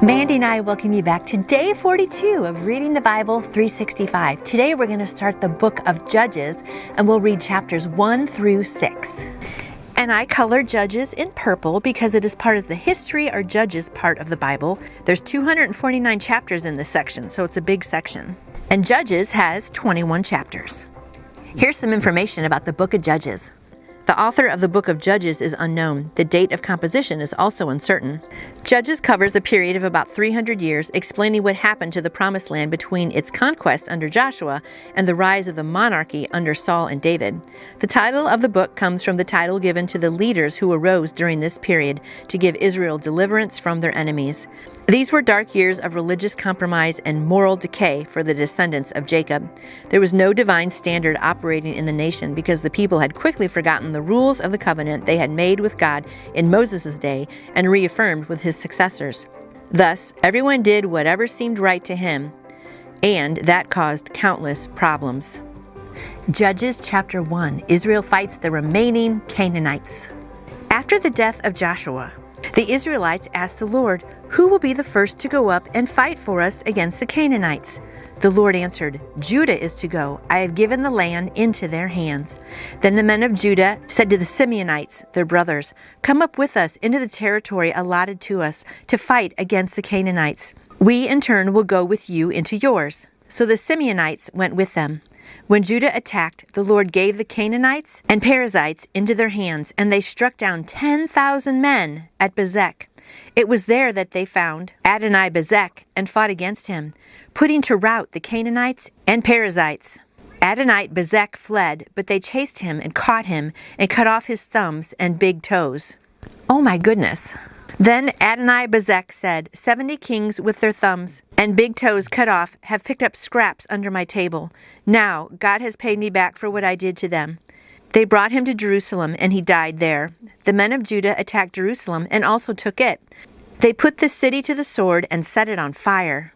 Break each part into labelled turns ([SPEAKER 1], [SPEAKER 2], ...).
[SPEAKER 1] Mandy and I welcome you back to day 42 of Reading the Bible 365. Today we're going to start the book of Judges and we'll read chapters 1 through 6. And I colored Judges in purple because it is part of the history or Judges part of the Bible. There's 249 chapters in this section, so it's a big section. And Judges has 21 chapters. Here's some information about the book of Judges. The author of the book of Judges is unknown. The date of composition is also uncertain. Judges covers a period of about 300 years, explaining what happened to the Promised Land between its conquest under Joshua and the rise of the monarchy under Saul and David. The title of the book comes from the title given to the leaders who arose during this period to give Israel deliverance from their enemies. These were dark years of religious compromise and moral decay for the descendants of Jacob. There was no divine standard operating in the nation because the people had quickly forgotten the rules of the covenant they had made with God in Moses' day and reaffirmed with his successors. Thus, everyone did whatever seemed right to him, and that caused countless problems. Judges chapter 1, Israel fights the remaining Canaanites. After the death of Joshua, the Israelites asked the Lord, "Who will be the first to go up and fight for us against the Canaanites?" The Lord answered, "Judah is to go. I have given the land into their hands." Then the men of Judah said to the Simeonites, their brothers, "Come up with us into the territory allotted to us to fight against the Canaanites. We in turn will go with you into yours." So the Simeonites went with them. When Judah attacked, the Lord gave the Canaanites and Perizzites into their hands, and they struck down 10,000 men at Bezek. It was there that they found Adoni-Bezek and fought against him, putting to rout the Canaanites and Perizzites. Adoni-Bezek fled, but they chased him and caught him and cut off his thumbs and big toes. Oh my goodness. Then Adoni-Bezek said, 70 kings with their thumbs and big toes cut off have picked up scraps under my table. Now God has paid me back for what I did to them. They brought him to Jerusalem, and he died there. The men of Judah attacked Jerusalem and also took it. They put the city to the sword and set it on fire.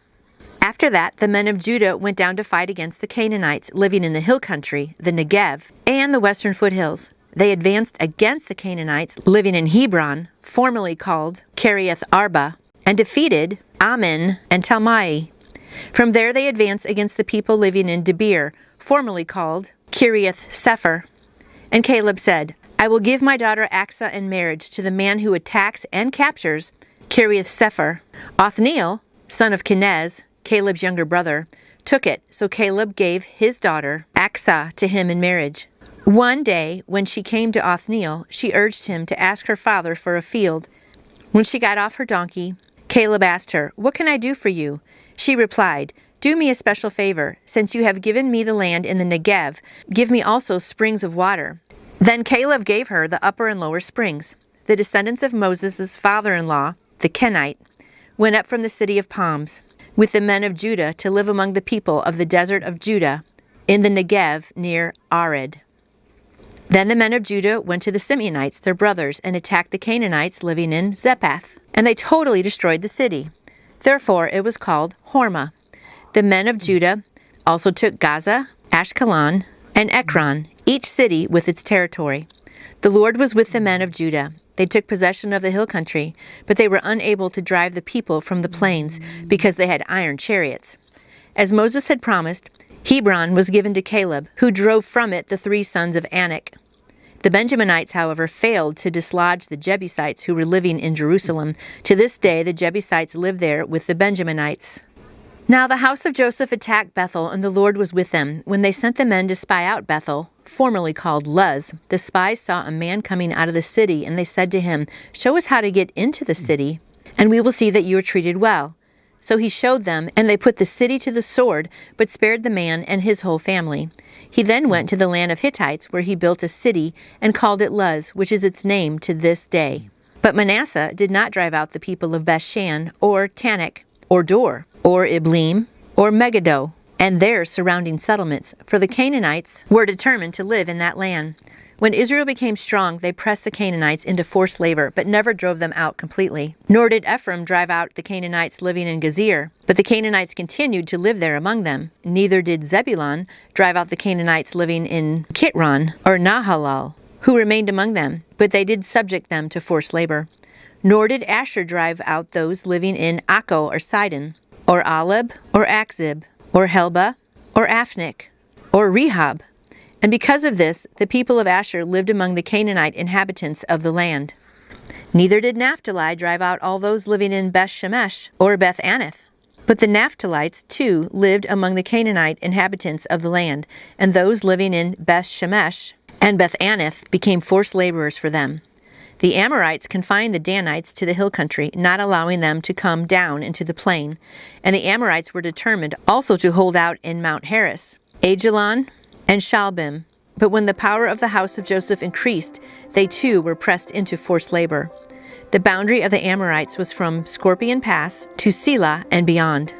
[SPEAKER 1] After that, the men of Judah went down to fight against the Canaanites living in the hill country, the Negev, and the western foothills. They advanced against the Canaanites living in Hebron, formerly called Kiriath Arba, and defeated Ammon and Talmai. From there they advanced against the people living in Debir, formerly called Kiriath Sepher. And Caleb said, "I will give my daughter Achsah in marriage to the man who attacks and captures Kiriath Sepher." Othniel, son of Kenaz, Caleb's younger brother, took it, so Caleb gave his daughter Achsah to him in marriage. One day, when she came to Othniel, she urged him to ask her father for a field. When she got off her donkey, Caleb asked her, "What can I do for you?" She replied, "Do me a special favor. Since you have given me the land in the Negev, give me also springs of water." Then Caleb gave her the upper and lower springs. The descendants of Moses' father-in-law, the Kenite, went up from the city of palms with the men of Judah to live among the people of the desert of Judah in the Negev near Arid. Then the men of Judah went to the Simeonites, their brothers, and attacked the Canaanites living in Zephath, and they totally destroyed the city. Therefore it was called Hormah. The men of Judah also took Gaza, Ashkelon, and Ekron, each city with its territory. The Lord was with the men of Judah. They took possession of the hill country, but they were unable to drive the people from the plains because they had iron chariots. As Moses had promised, Hebron was given to Caleb, who drove from it the 3 sons of Anak. The Benjaminites, however, failed to dislodge the Jebusites who were living in Jerusalem. To this day, the Jebusites live there with the Benjaminites. Now the house of Joseph attacked Bethel, and the Lord was with them. When they sent the men to spy out Bethel, formerly called Luz, the spies saw a man coming out of the city, and they said to him, "Show us how to get into the city, and we will see that you are treated well." So he showed them, and they put the city to the sword, but spared the man and his whole family. He then went to the land of Hittites, where he built a city and called it Luz, which is its name to this day. But Manasseh did not drive out the people of Bethshan, or Tanakh, or Dor, or Ibleam, or Megiddo, and their surrounding settlements, for the Canaanites were determined to live in that land. When Israel became strong, they pressed the Canaanites into forced labor, but never drove them out completely. Nor did Ephraim drive out the Canaanites living in Gezer, but the Canaanites continued to live there among them. Neither did Zebulun drive out the Canaanites living in Kitron or Nahalal, who remained among them, but they did subject them to forced labor. Nor did Asher drive out those living in Akko or Sidon, or Aleb, or Akzib, or Helba, or Aphnik, or Rehob. And because of this, the people of Asher lived among the Canaanite inhabitants of the land. Neither did Naphtali drive out all those living in Beth-shemesh or Beth-anath. But the Naphtalites, too, lived among the Canaanite inhabitants of the land, and those living in Beth-shemesh and Beth-anath became forced laborers for them. The Amorites confined the Danites to the hill country, not allowing them to come down into the plain. And the Amorites were determined also to hold out in Mount Heres, Ajalon, and Shalbim. But when the power of the house of Joseph increased, they too were pressed into forced labor. The boundary of the Amorites was from Scorpion Pass to Selah and beyond.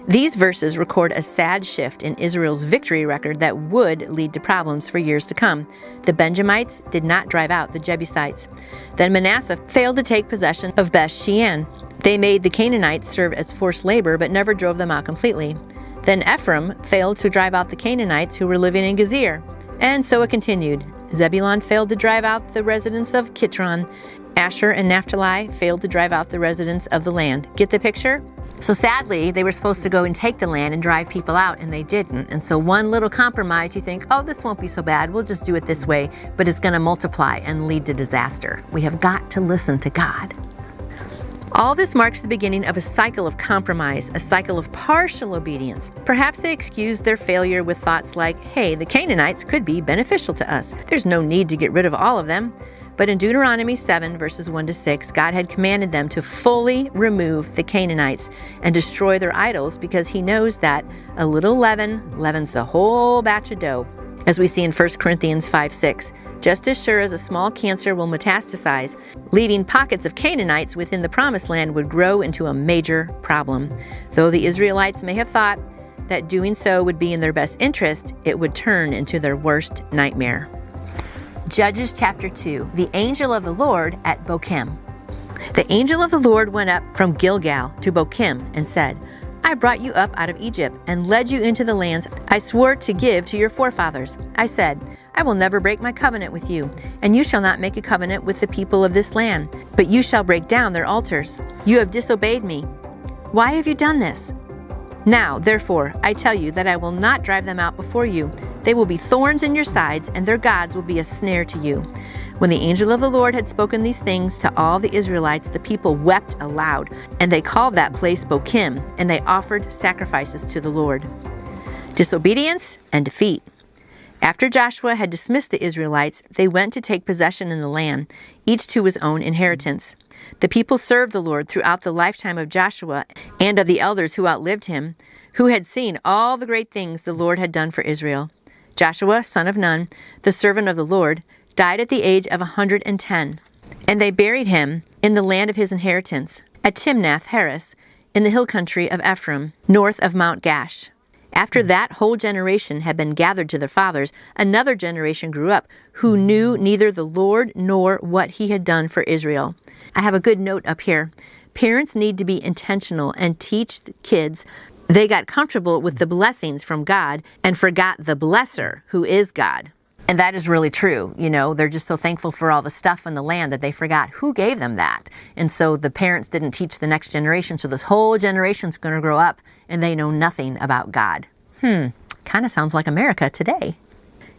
[SPEAKER 1] These verses record a sad shift in Israel's victory record that would lead to problems for years to come. The Benjamites did not drive out the Jebusites. Then Manasseh failed to take possession of Beth-shean. They made the Canaanites serve as forced labor, but never drove them out completely. Then Ephraim failed to drive out the Canaanites who were living in Gezer. And so it continued. Zebulun failed to drive out the residents of Kitron. Asher and Naphtali failed to drive out the residents of the land. Get the picture? So sadly, they were supposed to go and take the land and drive people out, and they didn't. And so one little compromise, you think, oh, this won't be so bad. We'll just do it this way. But it's going to multiply and lead to disaster. We have got to listen to God. All this marks the beginning of a cycle of compromise, a cycle of partial obedience. Perhaps they excused their failure with thoughts like, hey, the Canaanites could be beneficial to us. There's no need to get rid of all of them. But in Deuteronomy 7, verses 1-6, God had commanded them to fully remove the Canaanites and destroy their idols because he knows that a little leaven leavens the whole batch of dough. As we see in 1 Corinthians 5:6, just as sure as a small cancer will metastasize, leaving pockets of Canaanites within the promised land would grow into a major problem. Though the Israelites may have thought that doing so would be in their best interest, it would turn into their worst nightmare. Judges chapter 2, the angel of the Lord at Bochim. The angel of the Lord went up from Gilgal to Bochim and said, I brought you up out of Egypt and led you into the lands I swore to give to your forefathers. I said, I will never break my covenant with you, and you shall not make a covenant with the people of this land, but you shall break down their altars. You have disobeyed me. Why have you done this? Now, therefore, I tell you that I will not drive them out before you. They will be thorns in your sides, and their gods will be a snare to you. When the angel of the Lord had spoken these things to all the Israelites, the people wept aloud, and they called that place Bochim, and they offered sacrifices to the Lord. Disobedience and defeat. After Joshua had dismissed the Israelites, they went to take possession in the land, each to his own inheritance. The people served the Lord throughout the lifetime of Joshua and of the elders who outlived him, who had seen all the great things the Lord had done for Israel. Joshua, son of Nun, the servant of the Lord, died at the age of 110, and they buried him in the land of his inheritance, at Timnath-Heres, in the hill country of Ephraim, north of Mount Gash. After that whole generation had been gathered to their fathers, another generation grew up, who knew neither the Lord nor what he had done for Israel. I have a good note up here. Parents need to be intentional and teach kids. They got comfortable with the blessings from God and forgot the blesser, who is God. And that is really true. You know, they're just so thankful for all the stuff in the land that they forgot who gave them that. And so the parents didn't teach the next generation. So this whole generation's going to grow up and they know nothing about God. Kind of sounds like America today.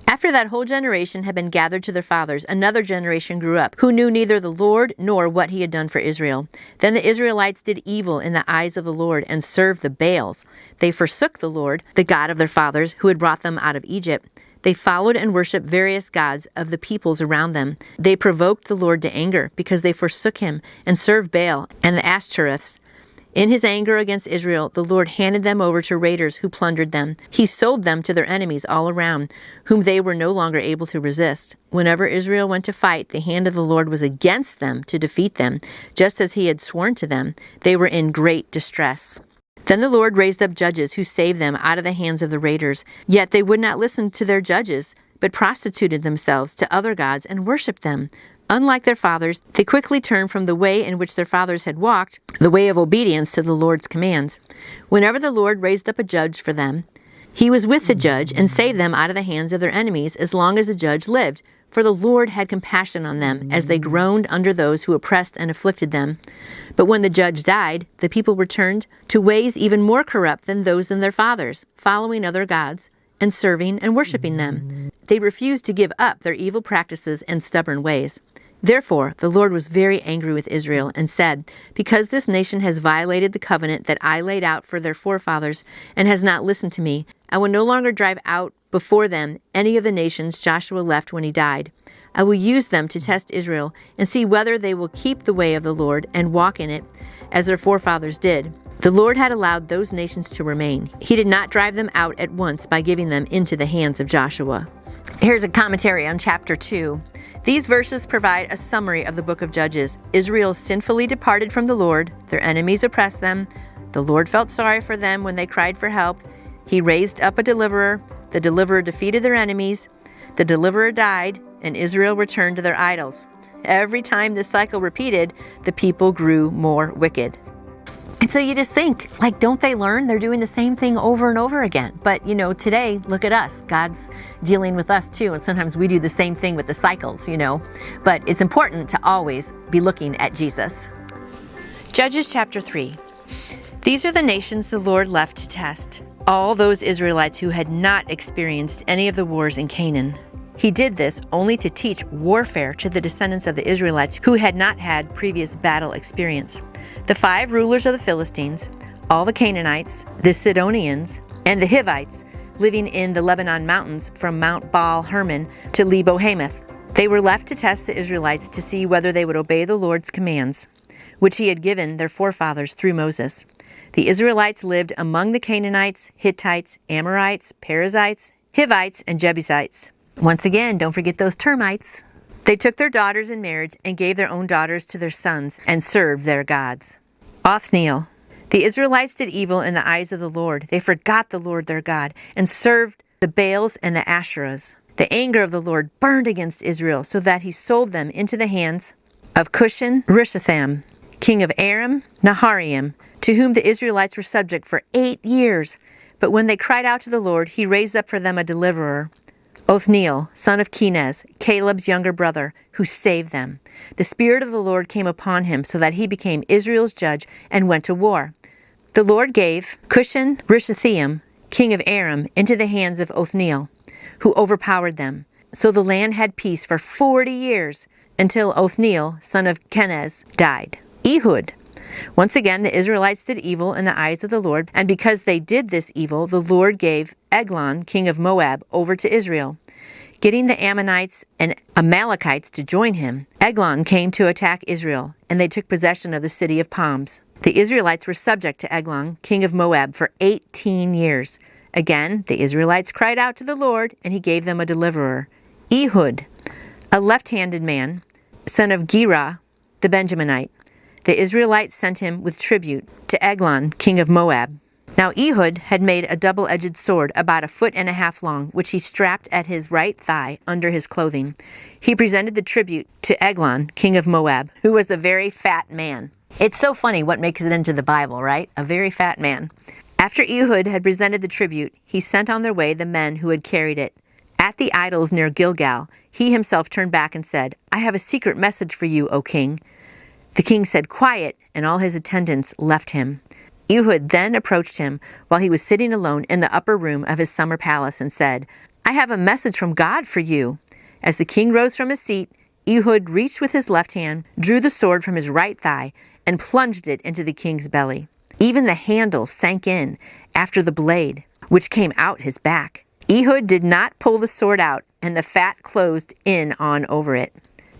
[SPEAKER 1] After that whole generation had been gathered to their fathers, another generation grew up, who knew neither the Lord nor what he had done for Israel. Then the Israelites did evil in the eyes of the Lord and served the Baals. They forsook the Lord, the God of their fathers, who had brought them out of Egypt. They followed and worshipped various gods of the peoples around them. They provoked the Lord to anger because they forsook him and served Baal and the Ashtoreths. In his anger against Israel, the Lord handed them over to raiders who plundered them. He sold them to their enemies all around, whom they were no longer able to resist. Whenever Israel went to fight, the hand of the Lord was against them to defeat them, just as he had sworn to them. They were in great distress. Then the Lord raised up judges who saved them out of the hands of the raiders. Yet they would not listen to their judges, but prostituted themselves to other gods and worshipped them. Unlike their fathers, they quickly turned from the way in which their fathers had walked, the way of obedience to the Lord's commands. Whenever the Lord raised up a judge for them, he was with the judge and saved them out of the hands of their enemies as long as the judge lived. for the Lord had compassion on them as they groaned under those who oppressed and afflicted them. But when the judge died, the people returned to ways even more corrupt than those of their fathers, following other gods and serving and worshiping them. They refused to give up their evil practices and stubborn ways. Therefore, the Lord was very angry with Israel and said, "Because this nation has violated the covenant that I laid out for their forefathers and has not listened to me, I will no longer drive out before them any of the nations Joshua left when he died. I will use them to test Israel and see whether they will keep the way of the Lord and walk in it as their forefathers did." The Lord had allowed those nations to remain. He did not drive them out at once by giving them into the hands of Joshua. Here's a commentary on chapter 2. These verses provide a summary of the book of Judges. Israel sinfully departed from the Lord. Their enemies oppressed them. The Lord felt sorry for them when they cried for help. He raised up a deliverer. The deliverer defeated their enemies. The deliverer died, and Israel returned to their idols. Every time this cycle repeated, the people grew more wicked. And so you just think, like, don't they learn? They're doing the same thing over and over again. But, today, look at us. God's dealing with us too. And sometimes we do the same thing with the cycles, But it's important to always be looking at Jesus. Judges chapter 3. These are the nations the Lord left to test, all those Israelites who had not experienced any of the wars in Canaan. He did this only to teach warfare to the descendants of the Israelites who had not had previous battle experience. The 5 rulers of the Philistines, all the Canaanites, the Sidonians, and the Hivites living in the Lebanon mountains from Mount Baal Hermon to Lebo Hamath. They were left to test the Israelites to see whether they would obey the Lord's commands, which he had given their forefathers through Moses. The Israelites lived among the Canaanites, Hittites, Amorites, Perizzites, Hivites, and Jebusites. Once again, don't forget those termites. They took their daughters in marriage and gave their own daughters to their sons and served their gods. Othniel. The Israelites did evil in the eyes of the Lord. They forgot the Lord their God and served the Baals and the Asherahs. The anger of the Lord burned against Israel so that he sold them into the hands of Cushan-Rishathaim, king of Aram Naharaim, to whom the Israelites were subject for 8 years. But when they cried out to the Lord, he raised up for them a deliverer, Othniel, son of Kenaz, Caleb's younger brother, who saved them. The Spirit of the Lord came upon him so that he became Israel's judge and went to war. The Lord gave Cushan-Rishathaim, king of Aram, into the hands of Othniel, who overpowered them. So the land had peace for 40 years until Othniel, son of Kenaz, died. Ehud. Once again, the Israelites did evil in the eyes of the Lord, and because they did this evil, the Lord gave Eglon, king of Moab, over to Israel. Getting the Ammonites and Amalekites to join him, Eglon came to attack Israel, and they took possession of the city of palms. The Israelites were subject to Eglon, king of Moab, for 18 years. Again, the Israelites cried out to the Lord, and he gave them a deliverer, Ehud, a left-handed man, son of Gera, the Benjaminite. The Israelites sent him with tribute to Eglon, king of Moab. Now Ehud had made a double-edged sword about 1.5 feet long, which he strapped at his right thigh under his clothing. He presented the tribute to Eglon, king of Moab, who was a very fat man. It's so funny what makes it into the Bible, right? A very fat man. After Ehud had presented the tribute, he sent on their way the men who had carried it. At the idols near Gilgal, he himself turned back and said, "I have a secret message for you, O king." The king said, "Quiet," and all his attendants left him. Ehud then approached him while he was sitting alone in the upper room of his summer palace and said, "I have a message from God for you." As the king rose from his seat, Ehud reached with his left hand, drew the sword from his right thigh, and plunged it into the king's belly. Even the handle sank in after the blade, which came out his back. Ehud did not pull the sword out, and the fat closed in on over it.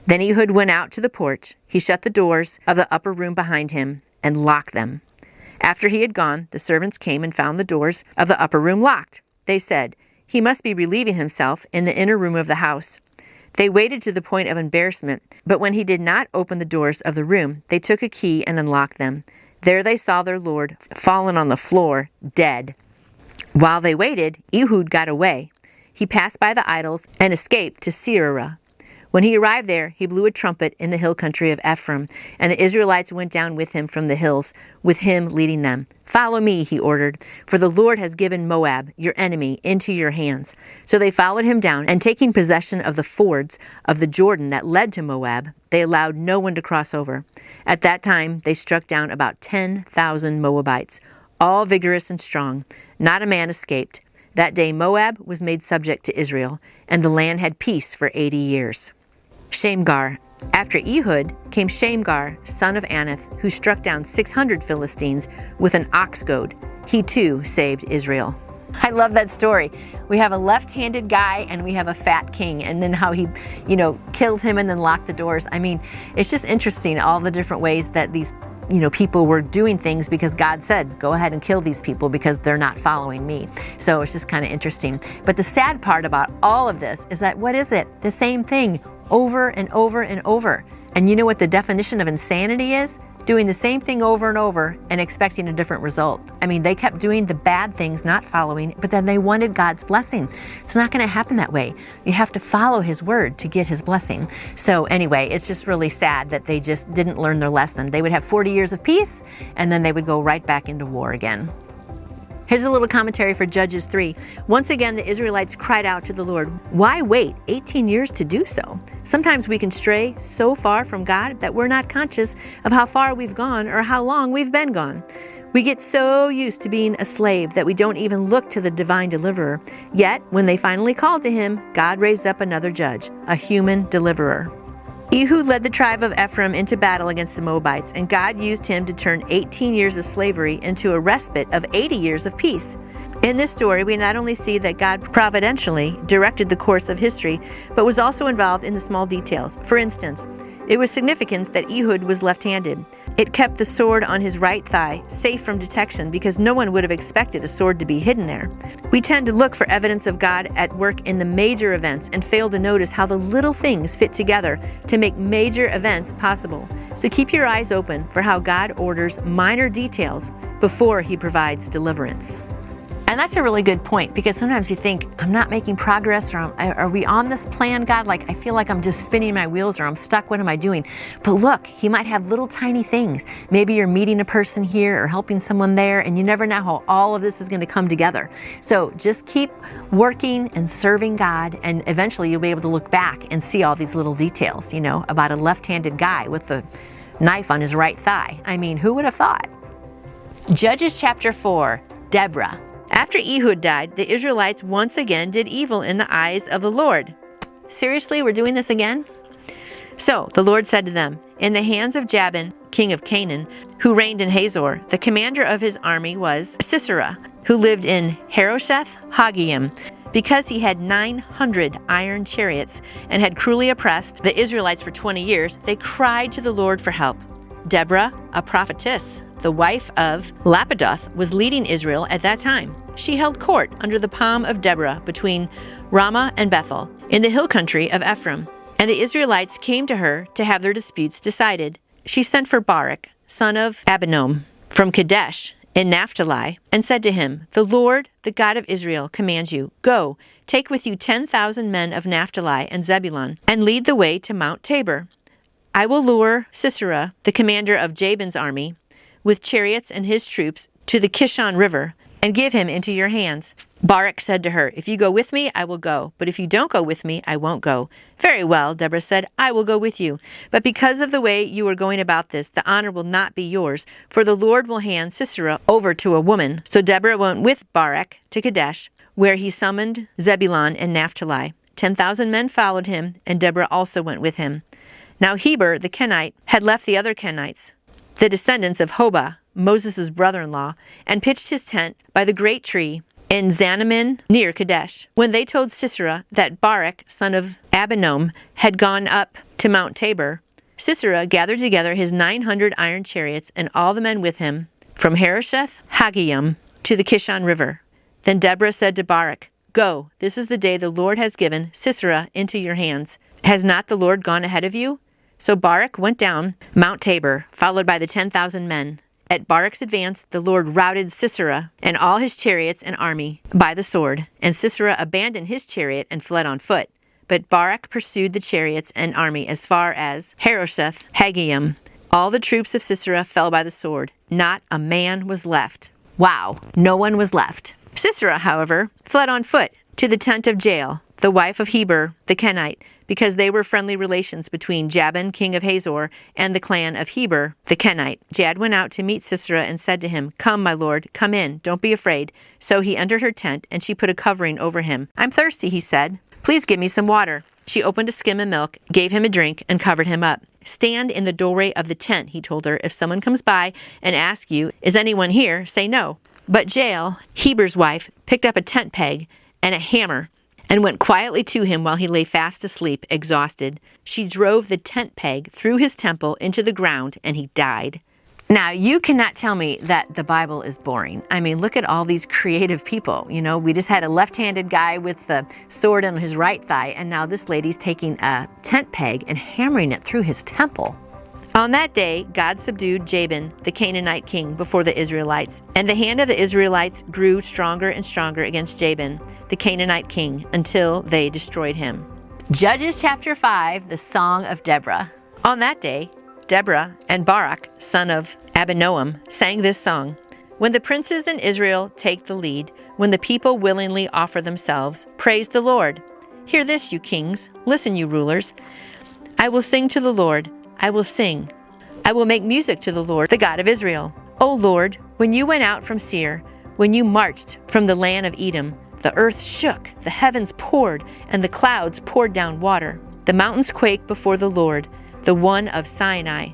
[SPEAKER 1] Then Ehud went out to the porch. He shut the doors of the upper room behind him and locked them. After he had gone, the servants came and found the doors of the upper room locked. They said, "He must be relieving himself in the inner room of the house." They waited to the point of embarrassment, but when he did not open the doors of the room, they took a key and unlocked them. There they saw their lord fallen on the floor, dead. While they waited, Ehud got away. He passed by the idols and escaped to Seirah. When he arrived there, he blew a trumpet in the hill country of Ephraim, and the Israelites went down with him from the hills, with him leading them. "Follow me," he ordered, "for the Lord has given Moab, your enemy, into your hands." So they followed him down, and taking possession of the fords of the Jordan that led to Moab, they allowed no one to cross over. At that time, they struck down about 10,000 Moabites, all vigorous and strong. Not a man escaped. That day Moab was made subject to Israel, and the land had peace for 80 years. Shamgar. After Ehud came Shamgar, son of Anath, who struck down 600 Philistines with an ox goad. He too saved Israel. I love that story. We have a left-handed guy and we have a fat king, and then how he, killed him and then locked the doors. I mean, it's just interesting, all the different ways that these people were doing things because God said, go ahead and kill these people because they're not following me. So it's just kind of interesting. But the sad part about all of this is that what is it? The same thing over and over and over. And you know what the definition of insanity is? Doing the same thing over and over and expecting a different result. I mean, they kept doing the bad things, not following, but then they wanted God's blessing. It's not going to happen that way. You have to follow his word to get his blessing. So anyway, it's just really sad that they just didn't learn their lesson. They would have 40 years of peace, and then they would go right back into war again. Here's a little commentary for Judges 3. Once again, the Israelites cried out to the Lord, "Why wait 18 years to do so?" Sometimes we can stray so far from God that we're not conscious of how far we've gone or how long we've been gone. We get so used to being a slave that we don't even look to the divine deliverer. Yet, when they finally called to him, God raised up another judge, a human deliverer. Ehud led the tribe of Ephraim into battle against the Moabites, and God used him to turn 18 years of slavery into a respite of 80 years of peace. In this story, we not only see that God providentially directed the course of history, but was also involved in the small details. For instance, it was significant that Ehud was left-handed. It kept the sword on his right thigh safe from detection because no one would have expected a sword to be hidden there. We tend to look for evidence of God at work in the major events and fail to notice how the little things fit together to make major events possible. So keep your eyes open for how God orders minor details before he provides deliverance. And that's a really good point, because sometimes you think, I'm not making progress, or are we on this plan, God? Like, I feel like I'm just spinning my wheels, or I'm stuck. What am I doing? But look, he might have little tiny things. Maybe you're meeting a person here or helping someone there, and you never know how all of this is going to come together. So just keep working and serving God, and eventually you'll be able to look back and see all these little details, about a left-handed guy with the knife on his right thigh. I mean, who would have thought? Judges chapter 4, Deborah. After Ehud died, the Israelites once again did evil in the eyes of the Lord. Seriously, we're doing this again? So the Lord said to them, "In the hands of Jabin, king of Canaan, who reigned in Hazor, the commander of his army was Sisera, who lived in Harosheth Haggayim, because he had 900 iron chariots and had cruelly oppressed the Israelites for 20 years, they cried to the Lord for help. Deborah, a prophetess, the wife of Lapidoth, was leading Israel at that time. She held court under the palm of Deborah between Ramah and Bethel, in the hill country of Ephraim. And the Israelites came to her to have their disputes decided. She sent for Barak, son of Abinoam, from Kadesh in Naphtali, and said to him, "The Lord, the God of Israel, commands you, go, take with you 10,000 men of Naphtali and Zebulun, and lead the way to Mount Tabor. I will lure Sisera, the commander of Jabin's army, with chariots and his troops to the Kishon River, and give him into your hands." Barak said to her, "If you go with me, I will go. But if you don't go with me, I won't go." "Very well," Deborah said, "I will go with you. But because of the way you are going about this, the honor will not be yours, for the Lord will hand Sisera over to a woman." So Deborah went with Barak to Kadesh, where he summoned Zebulun and Naphtali. 10,000 men followed him, and Deborah also went with him. Now Heber the Kenite had left the other Kenites, the descendants of Hobah, Moses' brother-in-law, and pitched his tent by the great tree in Zananim near Kadesh. When they told Sisera that Barak, son of Abinoam, had gone up to Mount Tabor, Sisera gathered together his 900 iron chariots and all the men with him from Harosheth Haggayim to the Kishon River. Then Deborah said to Barak, "Go, this is the day the Lord has given Sisera into your hands. Has not the Lord gone ahead of you?" So Barak went down Mount Tabor, followed by the 10,000 men. At Barak's advance, the Lord routed Sisera and all his chariots and army by the sword, and Sisera abandoned his chariot and fled on foot. but Barak pursued the chariots and army as far as Harosheth Haggayim. All the troops of Sisera fell by the sword. Not a man was left. Wow, no one was left. Sisera, however, fled on foot to the tent of Jael, the wife of Heber the Kenite, because they were friendly relations between Jabin, king of Hazor, and the clan of Heber the Kenite. Jad went out to meet Sisera and said to him, "Come, my lord, come in, don't be afraid." So he entered her tent, and she put a covering over him. "I'm thirsty," he said. "Please give me some water." She opened a skim of milk, gave him a drink, and covered him up. "Stand in the doorway of the tent," he told her. "If someone comes by and asks you, 'Is anyone here?' say no." But Jael, Heber's wife, picked up a tent peg and a hammer and went quietly to him while he lay fast asleep, exhausted. She drove the tent peg through his temple into the ground, and he died. Now, you cannot tell me that the Bible is boring. I mean, look at all these creative people. You know, we just had a left-handed guy with the sword on his right thigh, and now this lady's taking a tent peg and hammering it through his temple. On that day, God subdued Jabin, the Canaanite king, before the Israelites, and the hand of the Israelites grew stronger and stronger against Jabin, the Canaanite king, until they destroyed him. Judges chapter 5, the Song of Deborah. On that day, Deborah and Barak, son of Abinoam, sang this song. "When the princes in Israel take the lead, when the people willingly offer themselves, praise the Lord. Hear this, you kings. Listen, you rulers. I will sing to the Lord. I will sing. I will make music to the Lord, the God of Israel. O Lord, when you went out from Seir, when you marched from the land of Edom, the earth shook, the heavens poured, and the clouds poured down water. The mountains quaked before the Lord, the one of Sinai,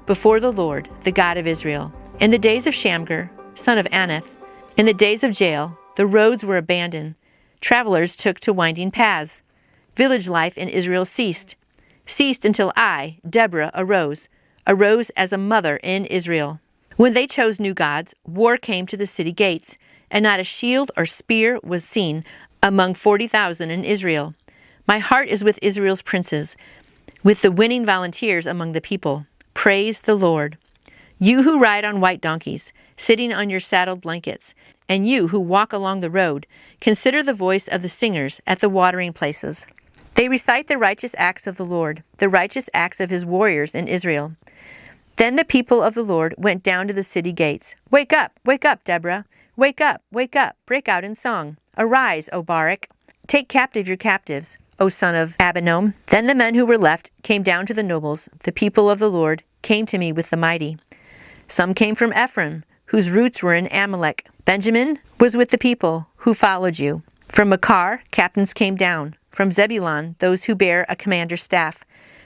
[SPEAKER 1] before the Lord, the God of Israel. In the days of Shamgar, son of Anath, in the days of Jael, the roads were abandoned. Travelers took to winding paths. Village life in Israel ceased until I, Deborah, arose as a mother in Israel. When they chose new gods, war came to the city gates, and not a shield or spear was seen among 40,000 in Israel. My heart is with Israel's princes, with the winning volunteers among the people. Praise the Lord. You who ride on white donkeys, sitting on your saddled blankets, and you who walk along the road, consider the voice of the singers at the watering places. They recite the righteous acts of the Lord, the righteous acts of his warriors in Israel. Then the people of the Lord went down to the city gates. Wake up, Deborah. Wake up, break out in song. Arise, O Barak. Take captive your captives, O son of Abinoam. Then the men who were left came down to the nobles. The people of the Lord came to me with the mighty. Some came from Ephraim, whose roots were in Amalek. Benjamin was with the people who followed you. From Machar, captains came down. From Zebulun, those who bear a commander's staff.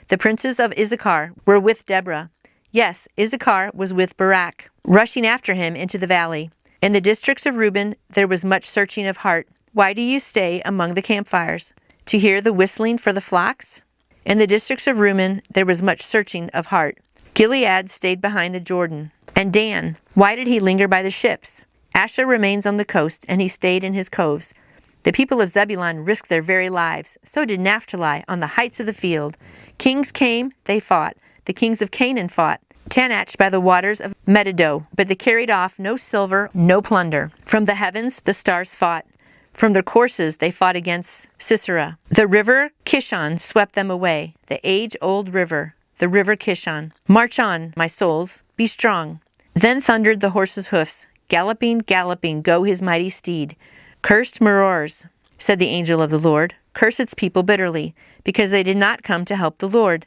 [SPEAKER 1] The princes of Issachar were with Deborah. Yes, Issachar was with Barak, rushing after him into the valley. In the districts of Reuben, there was much searching of heart. Why do you stay among the campfires? To hear the whistling for the flocks? In the districts of Reuben, there was much searching of heart. Gilead stayed behind the Jordan. And Dan, why did he linger by the ships? Asher remains on the coast, and he stayed in his coves. The people of Zebulun risked their very lives. So did Naphtali on the heights of the field. Kings came, they fought. The kings of Canaan fought. Tanach by the waters of Megiddo. But they carried off no silver, no plunder. From the heavens the stars fought. From their courses they fought against Sisera. The river Kishon swept them away. The age-old river, the river Kishon. March on, my souls, be strong. Then thundered the horse's hoofs. Galloping, galloping, go his mighty steed. Cursed Merors, said the angel of the Lord, curse its people bitterly, because they did not come to help the Lord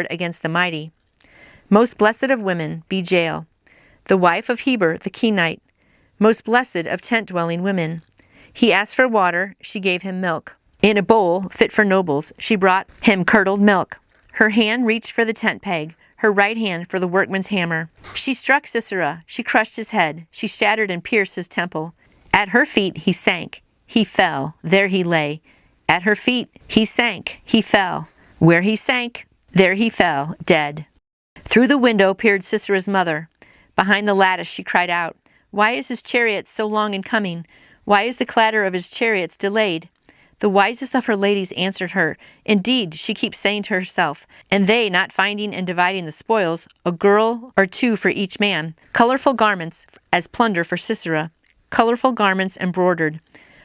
[SPEAKER 1] against the mighty. Most blessed of women, be Jael, the wife of Heber the Kenite, most blessed of tent-dwelling women. He asked for water, she gave him milk. In a bowl fit for nobles, she brought him curdled milk. Her hand reached for the tent peg, her right hand for the workman's hammer. She struck Sisera, she crushed his head, she shattered and pierced his temple. At her feet he sank, he fell, there he lay. At her feet he sank, he fell. Where he sank, there he fell, dead. Through the window peered Sisera's mother. Behind the lattice she cried out, Why is his chariot so long in coming? Why is the clatter of his chariots delayed? The wisest of her ladies answered her, Indeed, she keeps saying to herself, and they, not finding and dividing the spoils, a girl or two for each man, colorful garments as plunder for Sisera, colorful garments embroidered,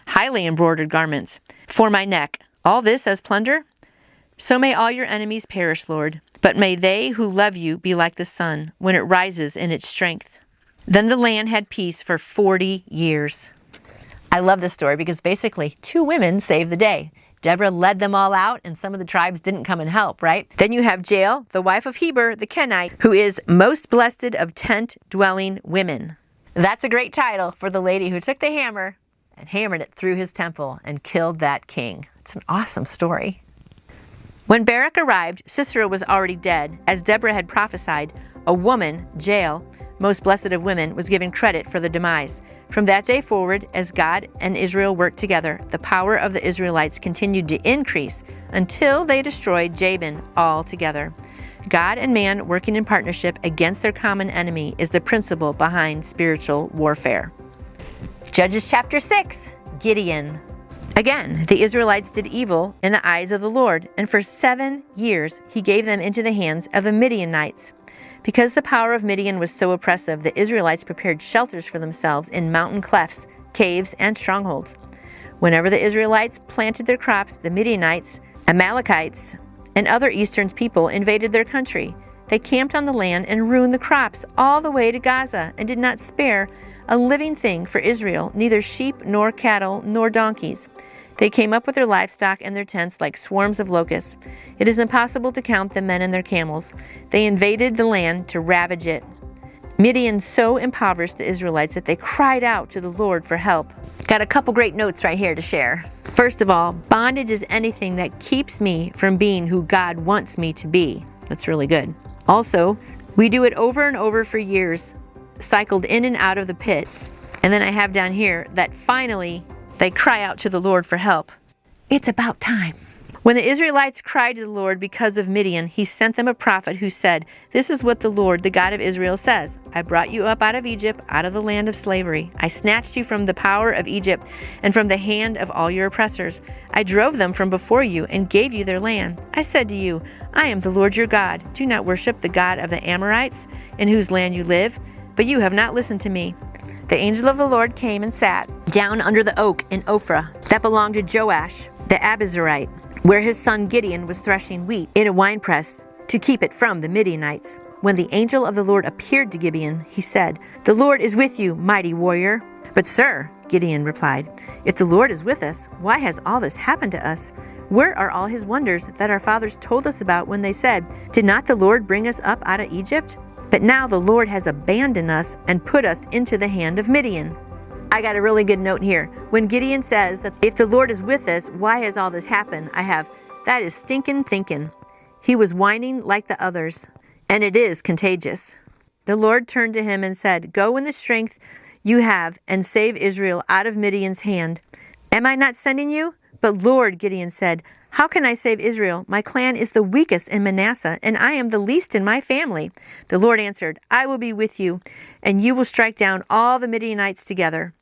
[SPEAKER 1] highly embroidered garments, for my neck, All this as plunder? So may all your enemies perish, Lord. But may they who love you be like the sun when it rises in its strength. Then the land had peace for 40 years. I love this story because basically 2 women saved the day. Deborah led them all out, and some of the tribes didn't come and help, right? Then you have Jael, the wife of Heber the Kenite, who is most blessed of tent-dwelling women. That's a great title for the lady who took the hammer and hammered it through his temple and killed that king. It's an awesome story. When Barak arrived, Sisera was already dead. As Deborah had prophesied, a woman, Jael, most blessed of women, was given credit for the demise. From that day forward, as God and Israel worked together, the power of the Israelites continued to increase until they destroyed Jabin altogether. God and man working in partnership against their common enemy is the principle behind spiritual warfare. Judges chapter 6, Gideon. Again, the Israelites did evil in the eyes of the Lord, and for 7 years he gave them into the hands of the Midianites. Because the power of Midian was so oppressive, the Israelites prepared shelters for themselves in mountain clefts, caves, and strongholds. Whenever the Israelites planted their crops, the Midianites, Amalekites, and other eastern people invaded their country. They camped on the land and ruined the crops all the way to Gaza and did not spare a living thing for Israel, neither sheep nor cattle nor donkeys. They came up with their livestock and their tents like swarms of locusts. It is impossible to count the men and their camels. They invaded the land to ravage it. Midian so impoverished the Israelites that they cried out to the Lord for help. Got a couple great notes right here to share. First of all, bondage is anything that keeps me from being who God wants me to be. That's really good. Also, we do it over and over for years, cycled in and out of the pit. And then I have down here that finally they cry out to the Lord for help. It's about time. When the Israelites cried to the Lord because of Midian, he sent them a prophet who said, "This is what the Lord, the God of Israel, says. I brought you up out of Egypt, out of the land of slavery. I snatched you from the power of Egypt and from the hand of all your oppressors. I drove them from before you and gave you their land. I said to you, I am the Lord your God. Do not worship the God of the Amorites, in whose land you live. But you have not listened to me." The angel of the Lord came and sat down under the oak in Ophrah that belonged to Joash, the Abizarite, where his son Gideon was threshing wheat in a winepress to keep it from the Midianites. When the angel of the Lord appeared to Gideon, he said, "The Lord is with you, mighty warrior." "But sir," Gideon replied, "if the Lord is with us, why has all this happened to us? Where are all his wonders that our fathers told us about when they said, 'Did not the Lord bring us up out of Egypt?' But now the Lord has abandoned us and put us into the hand of Midian." I got a really good note here. When Gideon says that if the Lord is with us, why has all this happened? I have, that is stinking thinking. He was whining like the others, and it is contagious. The Lord turned to him and said, "Go in the strength you have and save Israel out of Midian's hand. Am I not sending you?" "But Lord," Gideon said, "how can I save Israel? My clan is the weakest in Manasseh, and I am the least in my family." The Lord answered, "I will be with you, and you will strike down all the Midianites together."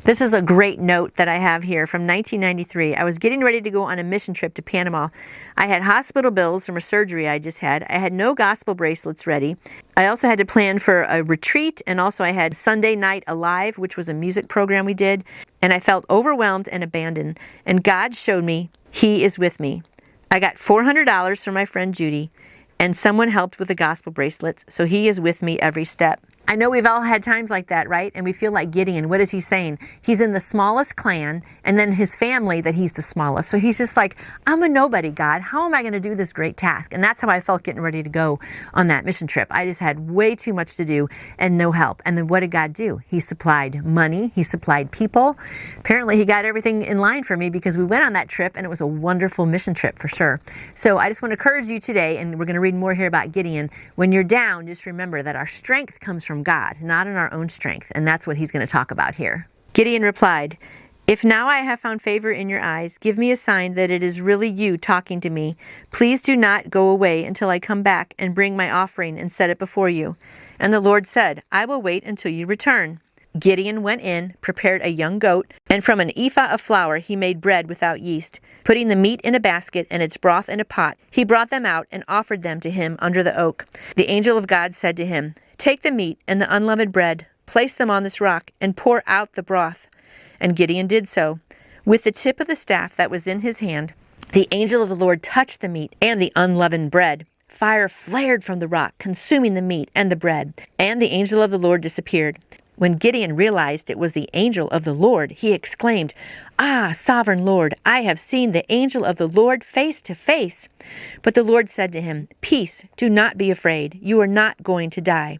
[SPEAKER 1] This is a great note that I have here from 1993. I was getting ready to go on a mission trip to Panama. I had hospital bills from a surgery I just had. I had no gospel bracelets ready. I also had to plan for a retreat, and also I had Sunday Night Alive, which was a music program we did, and I felt overwhelmed and abandoned. And God showed me He is with me. I got $400 from my friend Judy, and someone helped with the gospel bracelets, so He is with me every step. I know we've all had times like that, right? And we feel like Gideon. What is he saying? He's in the smallest clan, and then his family that he's the smallest. So he's just like, I'm a nobody, God. How am I going to do this great task? And that's how I felt getting ready to go on that mission trip. I just had way too much to do and no help. And then what did God do? He supplied money. He supplied people. Apparently he got everything in line for me because we went on that trip, and it was a wonderful mission trip for sure. So I just want to encourage you today, and we're going to read more here about Gideon. When you're down, just remember that our strength comes from God, not in our own strength. And that's what he's going to talk about here. Gideon replied, "If now I have found favor in your eyes, give me a sign that it is really you talking to me. Please do not go away until I come back and bring my offering and set it before you." And the Lord said, "I will wait until you return." Gideon went in, prepared a young goat, and from an ephah of flour he made bread without yeast. Putting the meat in a basket and its broth in a pot, he brought them out and offered them to him under the oak. The angel of God said to him, "Take the meat and the unleavened bread, place them on this rock, and pour out the broth." And Gideon did so. With the tip of the staff that was in his hand, the angel of the Lord touched the meat and the unleavened bread. Fire flared from the rock, consuming the meat and the bread, and the angel of the Lord disappeared. When Gideon realized it was the angel of the Lord, he exclaimed, "Ah, sovereign Lord, I have seen the angel of the Lord face to face." But the Lord said to him, "Peace, do not be afraid. You are not going to die."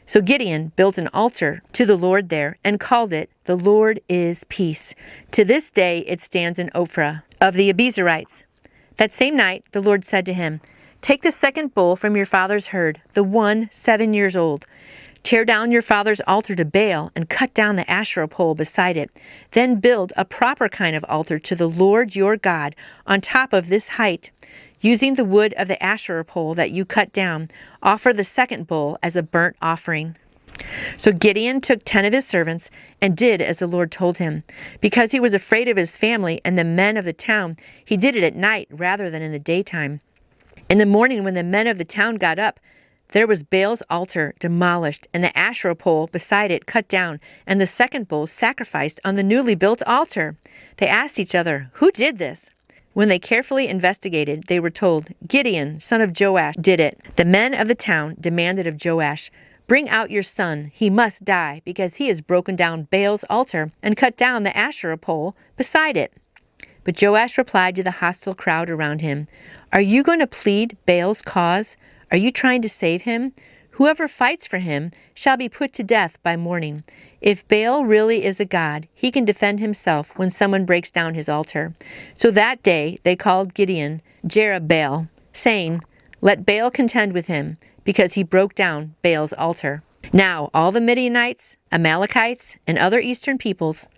[SPEAKER 1] So Gideon built an altar to the Lord there and called it, "The Lord is Peace." To this day it stands in Ophrah of the Abiezrites. That same night the Lord said to him, "Take the second bull from your father's herd, the one 7 years old. Tear down your father's altar to Baal and cut down the Asherah pole beside it. Then build a proper kind of altar to the Lord your God on top of this height. Using the wood of the Asherah pole that you cut down, offer the second bull as a burnt offering." So Gideon took 10 of his servants and did as the Lord told him. Because he was afraid of his family and the men of the town, he did it at night rather than in the daytime. In the morning when the men of the town got up, there was Baal's altar demolished, and the Asherah pole beside it cut down, and the second bull sacrificed on the newly built altar. They asked each other, "Who did this?" When they carefully investigated, they were told, "Gideon, son of Joash, did it." The men of the town demanded of Joash, "Bring out your son. He must die, because he has broken down Baal's altar and cut down the Asherah pole beside it." But Joash replied to the hostile crowd around him, "Are you going to plead Baal's cause? Are you trying to save him? Whoever fights for him shall be put to death by morning. If Baal really is a god, he can defend himself when someone breaks down his altar." So that day they called Gideon Jerubbaal, saying, "Let Baal contend with him, because he broke down Baal's altar." Now all the Midianites, Amalekites, and other eastern peoples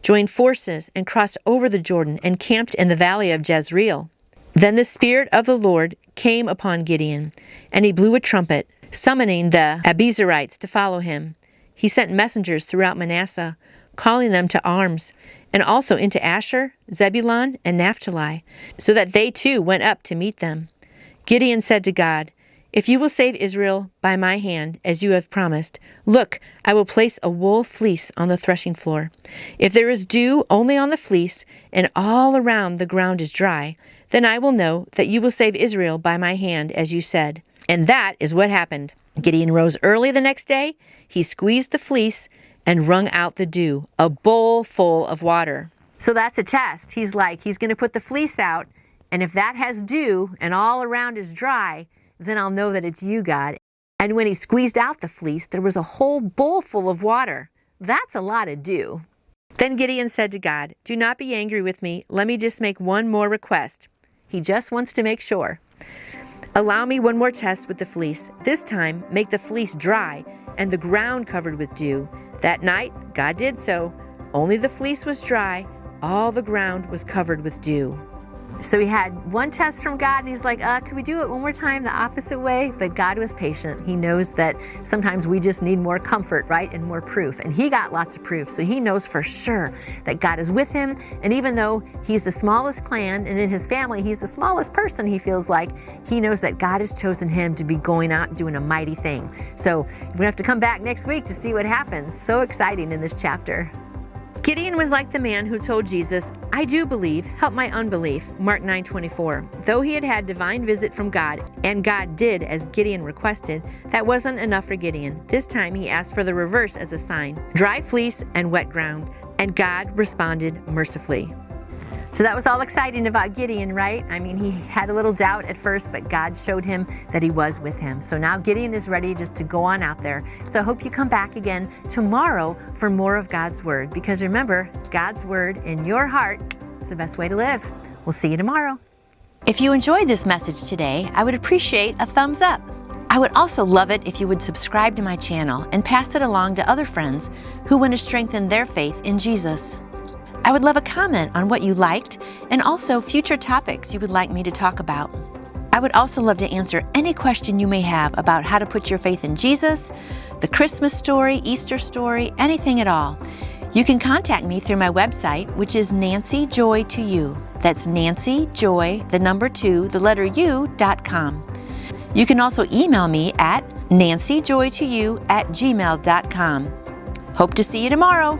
[SPEAKER 1] joined forces and crossed over the Jordan and camped in the valley of Jezreel. Then the Spirit of the Lord came upon Gideon, and he blew a trumpet, summoning the Abiezrites to follow him. He sent messengers throughout Manasseh, calling them to arms, and also into Asher, Zebulun, and Naphtali, so that they too went up to meet them. Gideon said to God, "If you will save Israel by my hand, as you have promised, look, I will place a wool fleece on the threshing floor. If there is dew only on the fleece, and all around the ground is dry, then I will know that you will save Israel by my hand, as you said." And that is what happened. Gideon rose early the next day. He squeezed the fleece and wrung out the dew, a bowl full of water. So that's a test. He's going to put the fleece out, and if that has dew and all around is dry, then I'll know that it's you, God. And when he squeezed out the fleece, there was a whole bowl full of water. That's a lot of dew. Then Gideon said to God, "Do not be angry with me. Let me just make one more request." He just wants to make sure. "Allow me one more test with the fleece. This time, make the fleece dry and the ground covered with dew." That night, God did so. Only the fleece was dry. All the ground was covered with dew. So he had one test from God, and he's like, could we do it one more time the opposite way? But God was patient. He knows that sometimes we just need more comfort, right? And more proof. And he got lots of proof. So he knows for sure that God is with him. And even though he's the smallest clan, and in his family, he's the smallest person, he feels like, he knows that God has chosen him to be going out and doing a mighty thing. So we're going to have to come back next week to see what happens. So exciting in this chapter. Gideon was like the man who told Jesus, "I do believe, help my unbelief," Mark 9:24. Though he had had divine visit from God, and God did as Gideon requested, that wasn't enough for Gideon. This time he asked for the reverse as a sign, dry fleece and wet ground, and God responded mercifully. So that was all exciting about Gideon, right? I mean, he had a little doubt at first, but God showed him that he was with him. So now Gideon is ready just to go on out there. So I hope you come back again tomorrow for more of God's Word. Because remember, God's Word in your heart is the best way to live. We'll see you tomorrow. If you enjoyed this message today, I would appreciate a thumbs up. I would also love it if you would subscribe to my channel and pass it along to other friends who want to strengthen their faith in Jesus. I would love a comment on what you liked and also future topics you would like me to talk about. I would also love to answer any question you may have about how to put your faith in Jesus, the Christmas story, Easter story, anything at all. You can contact me through my website, which is nancyjoy2u. That's nancyjoy, the number 2, the letter u.com. You can also email me at nancyjoy2u@gmail.com. Hope to see you tomorrow.